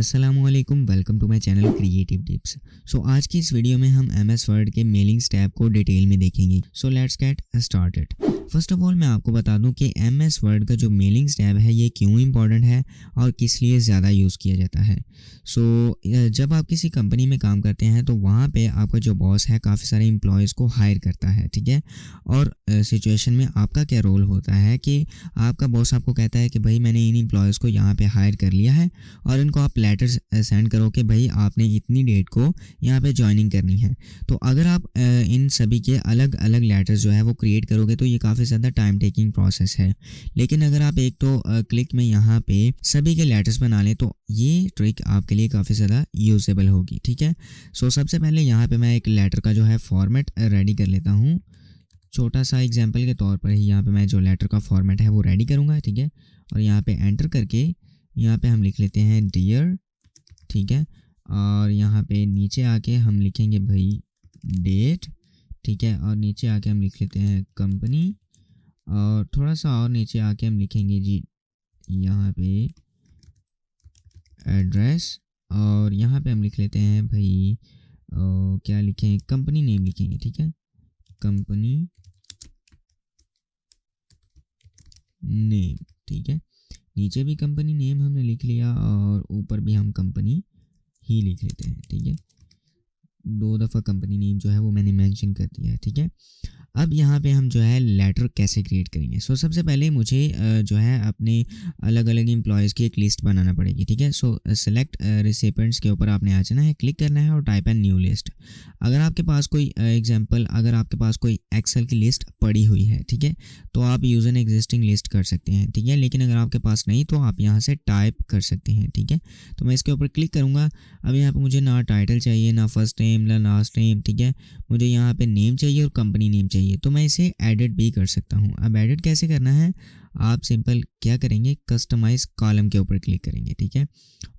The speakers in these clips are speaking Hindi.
अस्सलामुअलैकुम, welcome to my channel creative tips. आज की इस वीडियो में हम एमएस वर्ड के मेलिंग्स टैब को डिटेल में देखेंगे। Let's get started. First of all मैं आपको बता दूं कि एमएस वर्ड का जो मेलिंग्स टैब है ये क्यों इंपॉर्टेंट है और किस लिए ज़्यादा यूज़ किया जाता है। जब आप किसी कंपनी में काम करते हैं तो वहाँ पे आपका जो बॉस है काफ़ी सारे एम्प्लॉयज़ को हायर करता है, ठीक है। और सिचुएशन में आपका क्या रोल होता है कि आपका बॉस आपको कहता है कि भाई मैंने इन एम्प्लॉयज़ को यहाँ पे हायर कर लिया है और इनको आप लेटर्स सेंड करो कि भाई आपने इतनी डेट को यहाँ पे ज्वाइनिंग करनी है। तो अगर आप इन सभी के अलग अलग लेटर्स जो है वो क्रिएट करोगे तो ये काफ़ी ज़्यादा टाइम टेकिंग प्रोसेस है। लेकिन अगर आप एक तो क्लिक में यहाँ पे सभी के लेटर्स बना लें तो ये ट्रिक आपके लिए काफ़ी ज़्यादा यूजेबल होगी, ठीक है। सबसे पहले यहाँ पे मैं एक लेटर का जो है फॉर्मेट रेडी कर लेता हूँ। छोटा सा एग्जाम्पल के तौर पर ही यहाँ पे मैं जो लेटर का फॉर्मेट है वो रेडी करूँगा, ठीक है। और यहाँ पे एंटर करके यहाँ पे हम लिख लेते हैं डियर, ठीक है। और यहाँ पे नीचे आके हम लिखेंगे भाई डेट, ठीक है। और नीचे आके हम लिख लेते हैं कंपनी और थोड़ा सा और नीचे आके हम लिखेंगे जी यहाँ पे एड्रेस और यहाँ पे हम लिख लेते हैं भाई क्या लिखें, कंपनी नेम लिखेंगे, ठीक है। कंपनी नेम, ठीक है। नीचे भी कंपनी नेम हमने लिख लिया और ऊपर भी हम कंपनी ही लिख लेते हैं, ठीक है। 2 दफ़ा कंपनी नेम जो है वो मैंने मेंशन कर दिया है, ठीक है। अब यहाँ पे हम जो है लेटर कैसे क्रिएट करेंगे। सबसे पहले मुझे जो है अपने अलग अलग एम्प्लॉयज़ की एक लिस्ट बनाना पड़ेगी, ठीक है। सेलेक्ट रिसिपेंट्स के ऊपर आपने आ जाना है, क्लिक करना है और टाइप एन न्यू लिस्ट। अगर आपके पास कोई अगर आपके पास कोई एक्सेल की लिस्ट पड़ी हुई है, ठीक है, तो आप यूज़ एन एग्जिस्टिंग लिस्ट कर सकते हैं, ठीक है। लेकिन अगर आपके पास नहीं तो आप यहाँ से टाइप कर सकते हैं, ठीक है। तो मैं इसके ऊपर क्लिक करूँगा। अब यहाँ पर मुझे ना टाइटल चाहिए, ना फर्स्ट नेम, ना लास्ट नेम, ठीक है। मुझे यहाँ पे नेम चाहिए और कंपनी नेम चाहिए, तो मैं इसे एडिट भी कर सकता हूँ। अब एडिट कैसे करना है, आप सिंपल क्या करेंगे, कस्टमाइज कॉलम के ऊपर क्लिक करेंगे, ठीक है।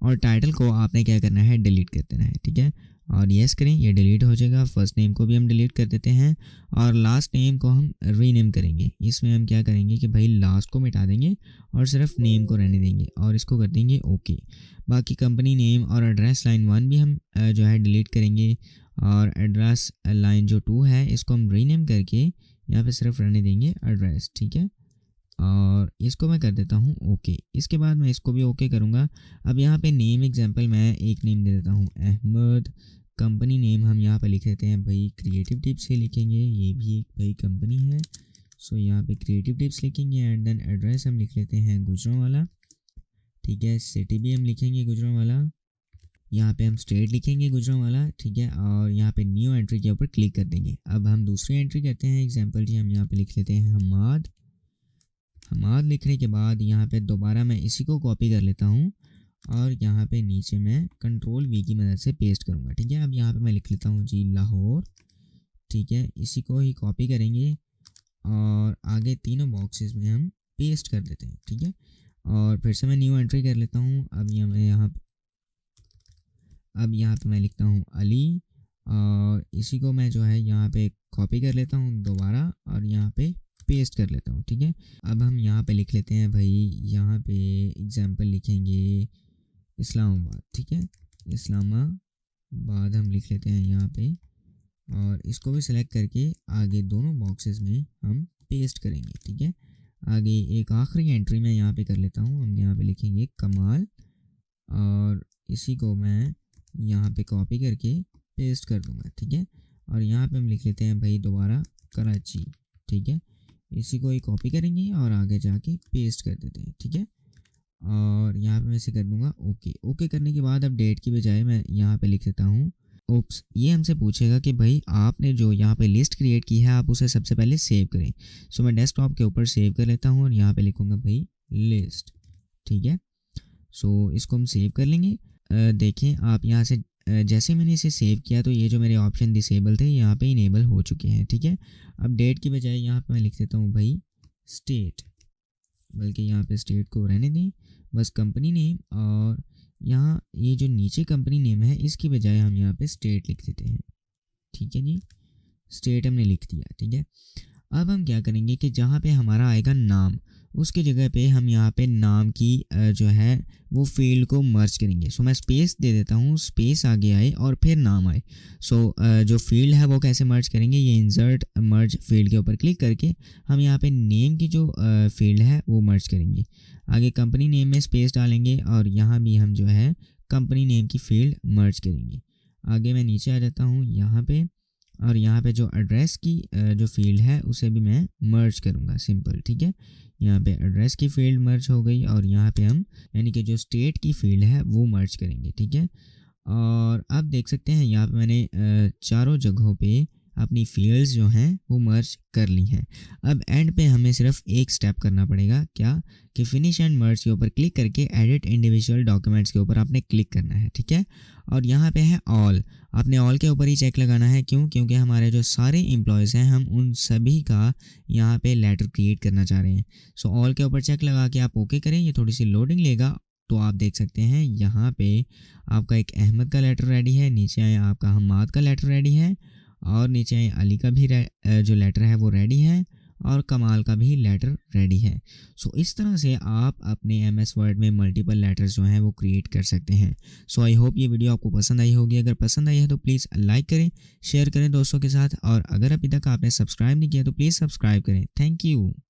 और टाइटल को आपने क्या करना है, डिलीट कर देना है, ठीक है। और यस करें, ये डिलीट हो जाएगा। फर्स्ट नेम को भी हम डिलीट कर देते हैं और लास्ट नेम को हम रीनेम करेंगे। इसमें हम क्या करेंगे कि भाई लास्ट को मिटा देंगे और सिर्फ नेम को रहने देंगे और इसको कर देंगे ओके। बाकी कंपनी नेम और एड्रेस लाइन 1 भी हम जो है डिलीट करेंगे और एड्रेस लाइन जो 2 है इसको हम रीनेम करके यहाँ पे सिर्फ रहने देंगे एड्रेस, ठीक है। और इसको मैं कर देता हूँ ओके। इसके बाद मैं इसको भी ओके करूँगा। अब यहाँ पे नेम एग्जांपल मैं एक नेम दे देता हूँ अहमद। कंपनी नेम हम यहाँ पे लिख देते हैं भाई क्रिएटिव टिप्स ही लिखेंगे, ये भी एक भाई कंपनी है। यहाँ पे क्रिएटिव टिप्स लिखेंगे एंड देन एड्रेस हम लिख लेते हैं गुजरांवाला, ठीक है। सिटी भी हम लिखेंगे गुजरांवाला, यहाँ पे हम स्टेट लिखेंगे गुजरांवाला, ठीक है। और यहाँ पे न्यू एंट्री के ऊपर क्लिक कर देंगे। अब हम दूसरी एंट्री करते हैं एग्जांपल जी, हम यहाँ पे लिख लेते हैं हमाद। हमाद लिखने के बाद यहाँ पे दोबारा मैं इसी को कॉपी कर लेता हूँ और यहाँ पे नीचे मैं कंट्रोल वी की मदद से पेस्ट करूँगा, ठीक है। अब यहाँ पे मैं लिख लेता हूँ जी लाहौर, ठीक है। इसी को ही कॉपी करेंगे और आगे तीनों बॉक्सेस में हम पेस्ट कर देते हैं, ठीक है। और फिर से मैं न्यू एंट्री कर लेता हूँ। अब यहाँ पे मैं लिखता हूँ अली और इसी को मैं जो है यहाँ पे कॉपी कर लेता हूँ दोबारा और यहाँ पे पेस्ट कर लेता हूँ, ठीक है। अब हम यहाँ पे लिख लेते हैं भाई, यहाँ पे एग्जांपल लिखेंगे इस्लामाबाद, ठीक है। इस्लामाबाद हम लिख लेते हैं यहाँ पे और इसको भी सिलेक्ट करके आगे दोनों बॉक्सेस में हम पेस्ट करेंगे, ठीक है। आगे एक आखिरी एंट्री मैं यहाँ पे कर लेता हूँ। हम यहाँ पे लिखेंगे कमाल और इसी को मैं यहाँ पे कॉपी करके पेस्ट कर दूंगा, ठीक है। और यहाँ पे हम लिख लेते हैं भाई दोबारा कराची, ठीक है। इसी को ही कॉपी करेंगे और आगे जाके पेस्ट कर देते हैं, ठीक है। और यहाँ पे मैं इसे कर दूंगा ओके। ओके करने के बाद अब डेट की बजाय मैं यहाँ पे लिख देता हूँ ओप्स। ये हमसे पूछेगा कि भाई आपने जो यहाँ पे लिस्ट क्रिएट की है आप उसे सबसे पहले सेव करें। मैं डेस्कटॉप के ऊपर सेव कर लेता हूँ और यहाँ पे लिखूँगा भाई लिस्ट, ठीक है। इसको हम सेव कर लेंगे। देखें आप यहाँ से जैसे मैंने इसे सेव किया तो ये जो मेरे ऑप्शन डिसेबल थे यहाँ पे इनेबल हो चुके हैं, ठीक है। अब डेट की बजाय यहाँ पे मैं लिख देता हूँ भाई स्टेट, बल्कि यहाँ पे स्टेट को रहने दें, बस कंपनी नेम और यहाँ ये जो नीचे कंपनी नेम है इसकी बजाय हम यहाँ पे स्टेट लिख देते हैं, ठीक है जी। स्टेट हमने लिख दिया, ठीक है। अब हम क्या करेंगे कि जहाँ पे हमारा आएगा नाम उसकी जगह पे हम यहाँ पे नाम की जो है वो फील्ड को मर्ज करेंगे। सो मैं स्पेस दे देता हूँ, स्पेस आगे आए और फिर नाम आए। सो जो फील्ड है वो कैसे मर्ज करेंगे, ये इंसर्ट मर्ज फील्ड के ऊपर क्लिक करके हम यहाँ पे नेम की जो फील्ड है वो मर्ज करेंगे। आगे कंपनी नेम में स्पेस डालेंगे और यहाँ भी हम जो है कंपनी नेम की फील्ड मर्ज करेंगे। आगे मैं नीचे आ जाता हूँ यहाँ पे, और यहाँ पे जो एड्रेस की जो फील्ड है उसे भी मैं मर्ज करूँगा, सिंपल, ठीक है। यहाँ पे एड्रेस की फील्ड मर्ज हो गई और यहाँ पे हम यानी कि जो स्टेट की फील्ड है वो मर्ज करेंगे, ठीक है। और आप देख सकते हैं यहाँ पे मैंने चारों जगहों पे अपनी फील्ड्स जो हैं वो मर्ज कर ली हैं। अब एंड पे हमें सिर्फ एक स्टेप करना पड़ेगा, क्या कि फिनिश एंड मर्ज के ऊपर क्लिक करके एडिट इंडिविजुअल डॉक्यूमेंट्स के ऊपर आपने क्लिक करना है, ठीक है। और यहाँ पे है ऑल, आपने ऑल के ऊपर ही चेक लगाना है। क्यों? क्योंकि हमारे जो सारे एम्प्लॉयज़ हैं हम उन सभी का यहाँ पे लेटर क्रिएट करना चाह रहे हैं। सो ऑल के ऊपर चेक लगा के आप ओके करें। ये थोड़ी सी लोडिंग लेगा तो आप देख सकते हैं यहाँ पे आपका एक अहमद का लेटर रेडी है, नीचे आए आपका हम्माद का लेटर रेडी है, और नीचे आए अली का भी जो लेटर है वो रेडी है, और कमाल का भी लेटर रेडी है। सो इस तरह से आप अपने MS वर्ड में मल्टीपल लेटर्स जो हैं वो क्रिएट कर सकते हैं। सो आई होप ये वीडियो आपको पसंद आई होगी। अगर पसंद आई है तो प्लीज़ लाइक करें, शेयर करें दोस्तों के साथ, और अगर अभी तक आपने सब्सक्राइब नहीं किया तो प्लीज़ सब्सक्राइब करें। Thank you.